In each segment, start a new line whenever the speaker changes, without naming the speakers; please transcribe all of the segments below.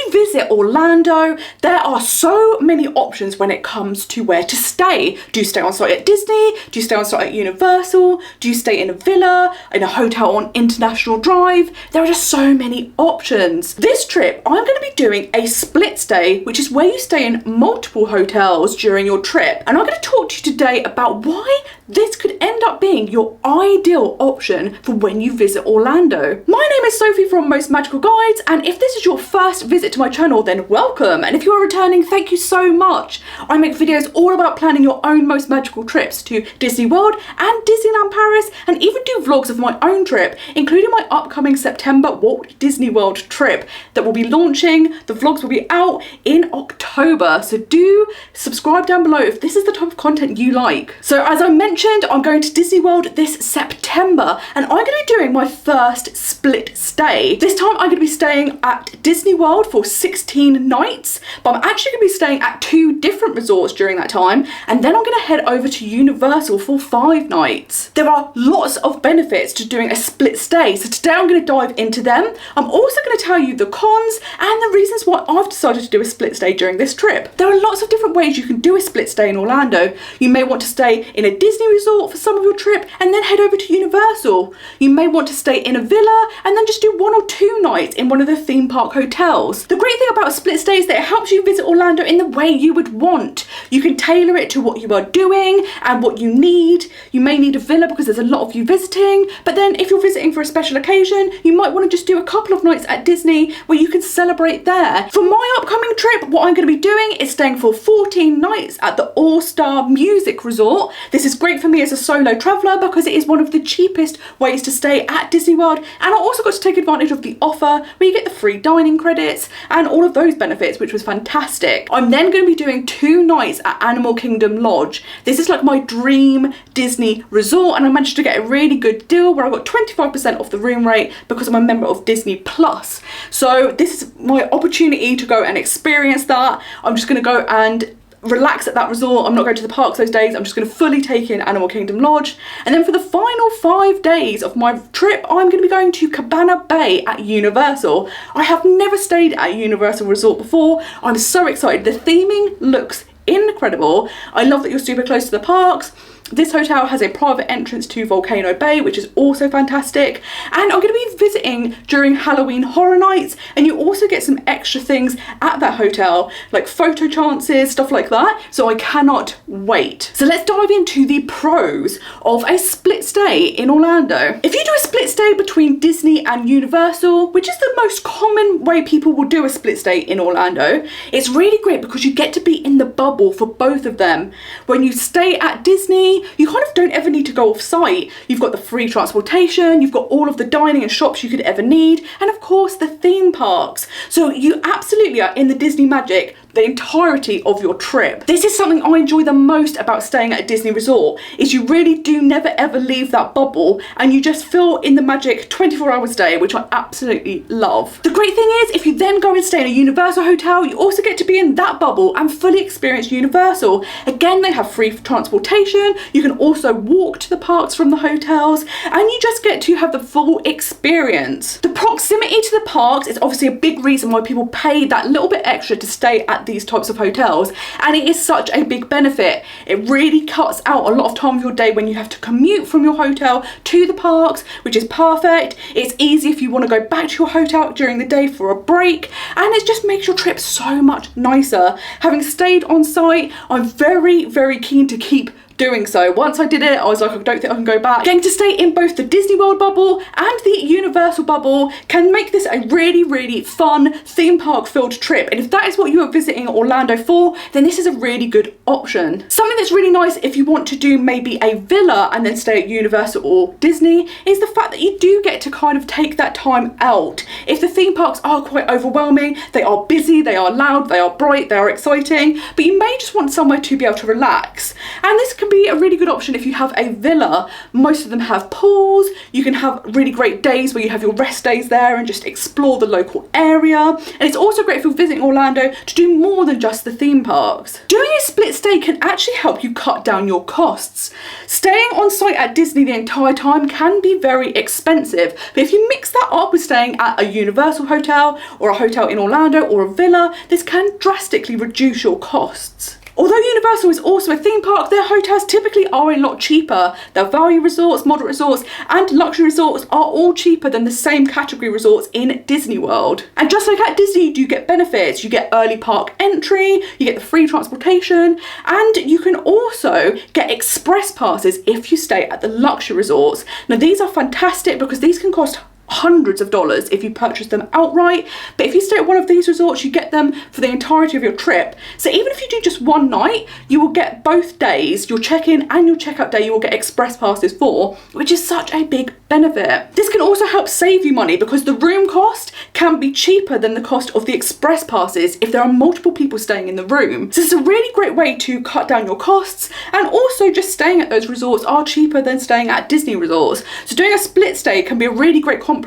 you visit Orlando, there are so many options when it comes to where to stay. Do you stay on site at Disney? Do you stay on site at Universal? Do you stay in a villa, in a hotel on International Drive? There are just so many options. This trip, I'm going to be doing a split stay, which is where you stay in multiple hotels during your trip. And I'm going to talk to you today about why this could end up being your ideal option for when you visit Orlando. My name is Sophie from Most Magical Guides, and if this is your first visit to my channel, then welcome. And if you are returning, thank you so much. I make videos all about planning your own most magical trips to Disney World and Disneyland Paris, and even do vlogs of my own trip, including my upcoming September Walt Disney World trip that will be launching. The vlogs will be out in October, so do subscribe down below if this is the type of content you like. So as I mentioned, I'm going to Disney World this September, and I'm going to be doing my first split stay. This time I'm going to be staying at Disney World for 16 nights, but I'm actually going to be staying at 2 different resorts during that time, and then I'm going to head over to Universal for 5 nights. There are lots of benefits to doing a split stay, so today I'm going to dive into them. I'm also going to tell you the cons and the reasons why I've decided to do a split stay during this trip. There are lots of different ways you can do a split stay in Orlando. You may want to stay in a Disney resort for some of your trip and then head over to Universal. You may want to stay in a villa and then just do 1 or 2 nights in one of the theme park hotels. The great thing about a split stay is that it helps you visit Orlando in the way you would want. You can tailor it to what you are doing and what you need. You may need a villa because there's a lot of you visiting, but then if you're visiting for a special occasion, you might want to just do a couple of nights at Disney where you can celebrate there. For my upcoming trip, what I'm going to be doing is staying for 14 nights at the All-Star Music Resort. This is great for me as a solo traveller because it is one of the cheapest ways to stay at Disney World, and I also got to take advantage of the offer where you get the free dining credits and all of those benefits, which was fantastic. I'm then going to be doing 2 nights at Animal Kingdom Lodge. This is like my dream Disney resort, and I managed to get a really good deal where I got 25% off the room rate because I'm a member of Disney Plus. So this is my opportunity to go and experience that. I'm just going to go and relax at that resort. I'm not going to the parks those days. I'm just going to fully take in Animal Kingdom Lodge, and then for the final 5 days of my trip, I'm going to be going to Cabana Bay at Universal. I have never stayed at a Universal resort before. I'm so excited. The theming looks incredible. I love that you're super close to the parks. This hotel has a private entrance to Volcano Bay, which is also fantastic. And I'm going to be visiting during Halloween Horror Nights, and you also get some extra things at that hotel, like photo chances, stuff like that. So I cannot wait. So let's dive into the pros of a split stay in Orlando. If you do a split stay between Disney and Universal, which is the most common way people will do a split stay in Orlando, it's really great because you get to be in the bubble for both of them. When you stay at Disney, you kind of don't ever need to go off site. You've got the free transportation, you've got all of the dining and shops you could ever need, and of course the theme parks. So you absolutely are in the Disney magic the entirety of your trip. This is something I enjoy the most about staying at a Disney resort, is you really do never ever leave that bubble, and you just feel in the magic 24 hours a day, which I absolutely love. The great thing is, if you then go and stay in a Universal hotel, you also get to be in that bubble and fully experience Universal. Again, they have free transportation. You can also walk to the parks from the hotels, and you just get to have the full experience. The proximity to the parks is obviously a big reason why people pay that little bit extra to stay at these types of hotels, and it is such a big benefit. It really cuts out a lot of time of your day when you have to commute from your hotel to the parks, which is perfect. It's easy if you want to go back to your hotel during the day for a break, and it just makes your trip so much nicer. Having stayed on site, I'm very, very keen to keep doing so. Once I did it, I was like, I don't think I can go back. Getting to stay in both the Disney World bubble and the Universal bubble can make this a really, really fun theme park filled trip. And if that is what you are visiting Orlando for, then this is a really good option. Something that's really nice if you want to do maybe a villa and then stay at Universal or Disney is the fact that you do get to kind of take that time out. If the theme parks are quite overwhelming, they are busy, they are loud, they are bright, they are exciting, but you may just want somewhere to be able to relax. And this can can be a really good option if you have a villa. Most of them have pools. You can have really great days where you have your rest days there and just explore the local area. And it's also great if you're visiting Orlando to do more than just the theme parks. Doing a split stay can actually help you cut down your costs. Staying on site at Disney the entire time can be very expensive, but if you mix that up with staying at a Universal hotel or a hotel in Orlando or a villa, this can drastically reduce your costs. Although Universal is also a theme park, their hotels typically are a lot cheaper. Their value resorts, moderate resorts, and luxury resorts are all cheaper than the same category resorts in Disney World. And just like at Disney, you do get benefits. You get early park entry, you get the free transportation, and you can also get express passes if you stay at the luxury resorts. Now these are fantastic because these can cost hundreds of dollars if you purchase them outright, but if you stay at one of these resorts, you get them for the entirety of your trip. So even if you do just one night, you will get both days, your check-in and your check-out day, you will get express passes for, which is such a big benefit. This can also help save you money because the room cost can be cheaper than the cost of the express passes if there are multiple people staying in the room. So it's a really great way to cut down your costs, and also just staying at those resorts are cheaper than staying at Disney resorts. So doing a split stay can be a really great compromise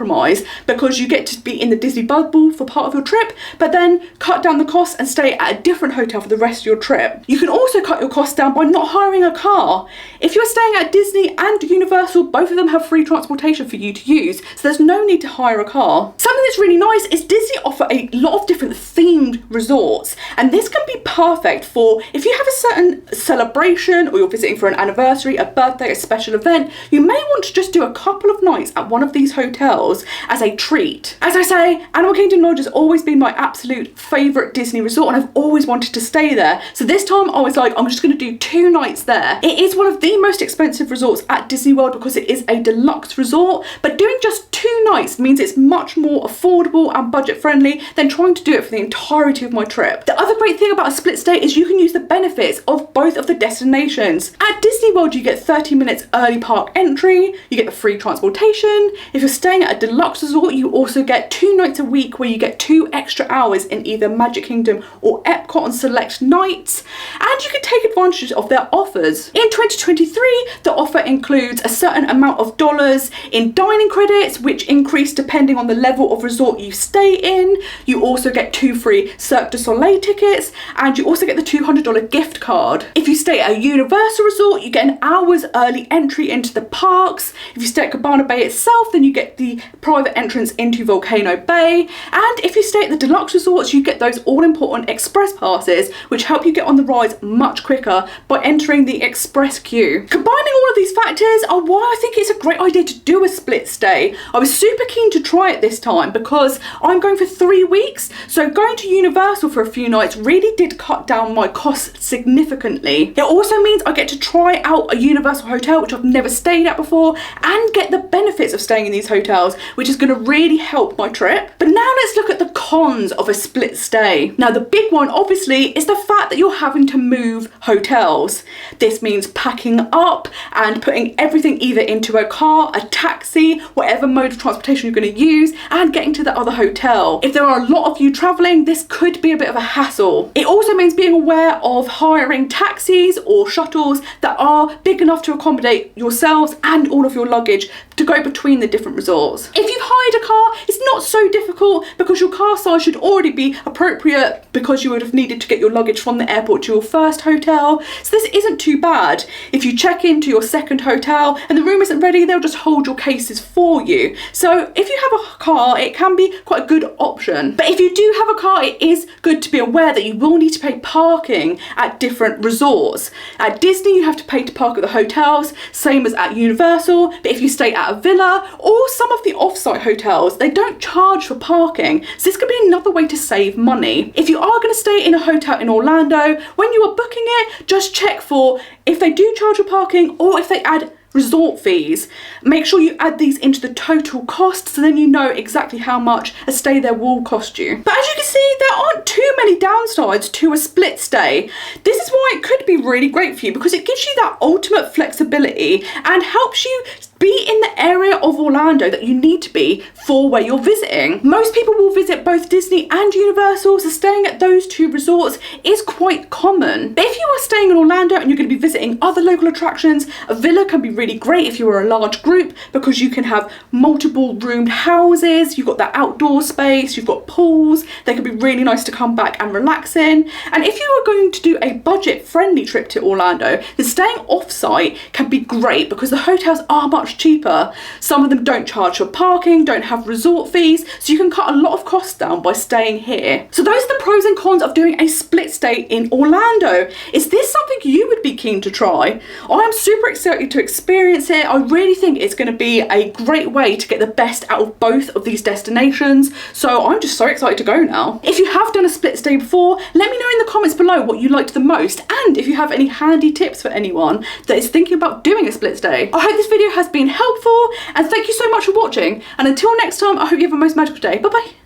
because you get to be in the Disney bubble for part of your trip, but then cut down the costs and stay at a different hotel for the rest of your trip. You can also cut your costs down by not hiring a car. If you're staying at Disney and Universal, both of them have free transportation for you to use, so there's no need to hire a car. Something that's really nice is Disney offer a lot of different themed resorts, and this can be perfect for if you have a certain celebration or you're visiting for an anniversary, a birthday, a special event. You may want to just do a couple of nights at one of these hotels as a treat. As I say, Animal Kingdom Lodge has always been my absolute favourite Disney resort, and I've always wanted to stay there. So this time I was like, I'm just going to do 2 nights there. It is one of the most expensive resorts at Disney World because it is a deluxe resort, but doing just 2 nights means it's much more affordable and budget friendly than trying to do it for the entirety of my trip. The other great thing about a split stay is you can use the benefits of both of the destinations. At Disney World, you get 30 minutes early park entry, you get the free transportation. If you're staying at a deluxe resort, you also get 2 nights a week where you get 2 extra hours in either Magic Kingdom or Epcot on select nights, and you can take advantage of their offers. In 2023, the offer includes a certain amount of dollars in dining credits, which increase depending on the level of resort you stay in. You also get 2 free Cirque du Soleil tickets, and you also get the $200 gift card. If you stay at a Universal resort, you get an hour's early entry into the parks. If you stay at Cabana Bay itself, then you get the private entrance into Volcano Bay. And if you stay at the deluxe resorts, you get those all-important express passes, which help you get on the rides much quicker by entering the express queue. Combining all of these factors are why I think it's a great idea to do a split stay. I was super keen to try it this time because I'm going for 3 weeks, so going to Universal for a few nights really did cut down my costs significantly. It also means I get to try out a Universal hotel, which I've never stayed at before, and get the benefits of staying in these hotels, which is going to really help my trip. But now let's look at the cons of a split stay. Now the big one obviously is the fact that you're having to move hotels. This means packing up and putting everything either into a car, a taxi, whatever mode of transportation you're going to use, and getting to the other hotel. If there are a lot of you traveling, this could be a bit of a hassle. It also means being aware of hiring taxis or shuttles that are big enough to accommodate yourselves and all of your luggage to go between the different resorts. If you've hired a car, it's not so difficult because your car size should already be appropriate because you would have needed to get your luggage from the airport to your first hotel. So this isn't too bad. If you check into your second hotel and the room isn't ready, they'll just hold your cases for you. So if you have a car, it can be quite a good option. But if you do have a car, it is good to be aware that you will need to pay parking at different resorts. At Disney, you have to pay to park at the hotels, same as at Universal. But if you stay at a villa or some of the off-site hotels, they don't charge for parking. So this could be another way to save money. If you are going to stay in a hotel in Orlando, when you are booking it, just check for if they do charge for parking or if they add resort fees. Make sure you add these into the total cost so then you know exactly how much a stay there will cost you. But as you can see, there aren't too many downsides to a split stay. This is why it could be really great for you because it gives you that ultimate flexibility and helps you be in the area of Orlando that you need to be for where you're visiting. Most people will visit both Disney and Universal, so staying at those two resorts is quite common. But if you are staying in Orlando and you're going to be visiting other local attractions, a villa can be really great if you are a large group because you can have multiple roomed houses, you've got that outdoor space, you've got pools, they can be really nice to come back and relax in. And if you are going to do a budget-friendly trip to Orlando, then staying off-site can be great because the hotels are much cheaper. Some of them don't charge for parking, don't have resort fees, so you can cut a lot of costs down by staying here. So those are the pros and cons of doing a split stay in Orlando. Is this something you would be keen to try? I am super excited to experience it. I really think it's going to be a great way to get the best out of both of these destinations, so I'm just so excited to go now. If you have done a split stay before, let me know in the comments below what you liked the most, and if you have any handy tips for anyone that is thinking about doing a split stay. I hope this video has been helpful, and thank you so much for watching, and until next time, I hope you have a most magical day. Bye bye.